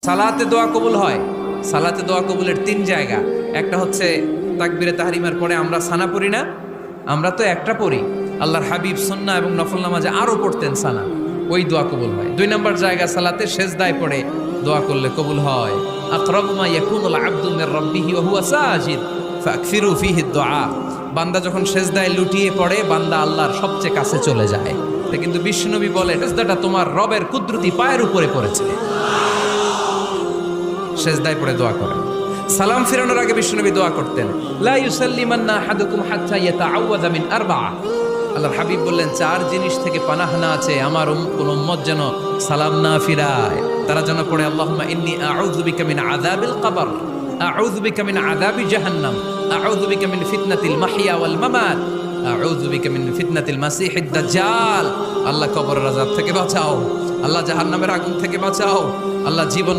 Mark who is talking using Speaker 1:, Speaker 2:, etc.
Speaker 1: সালাতে দোয়া কবুল হয়। সালাতে দোয়া কবুলের তিন জায়গা। একটা হচ্ছে তাকবীরে তাহরিমার পরে আমরা সানা পড়ি না, আমরা তো একটা পড়ি, আল্লাহর হাবিব সুন্নাহ এবং নফল নামাজে আরো পড়তেন সানা, ওই দোয়া কবুল হয়। দুই নম্বর জায়গা সালাতে সেজদায় পড়ে দোয়া করলে কবুল হয়। আকরাবু মা ইয়াকুনুল আবদু মির রাব্বিহি ওয়া হুয়া সাজিদ ফাকসিরু ফীহি দুআ। বান্দা যখন সেজদায় লুটিয়ে পড়ে, বান্দা আল্লাহর সবচেয়ে কাছে চলে যায়। তা কিন্তু বিশ্বনবী বলে, সেজদাটা তোমার রবের কুদরতি পায়ের উপরে পড়েছে। সেজদায় পড়ে দোয়া করেন। সালাম ফিরানোর আগে বিশ্বনবী দোয়া করতেন, লা ইউসাল্লিমান্না আহাদুকুম হাত্তা ইয়াতাআওয়াযা মিন আরবাআ। আল্লাহর হাবিব বললেন, চার জিনিস থেকে পানাহ না আছে আমার কোন উম্মত যেন সালাম না ফিরায়। তারা যেন পড়ে, আল্লাহুম্মা ইন্নী আউযু বিকা মিন আযাবিল কবর, আউযু বিকা মিন আযাবি জাহান্নাম, আউযু বিকা মিন ফিতনাতিল মাহইয়া ওয়াল মামাত, আউযু বিকা মিন ফিতনাতিল মাসিহিদ দাজ্জাল। আল্লাহ কবরের আযাব থেকে বাঁচাও, আল্লাহ জাহান্নামের আগুন থেকে বাঁচাও, আল্লাহ জীবন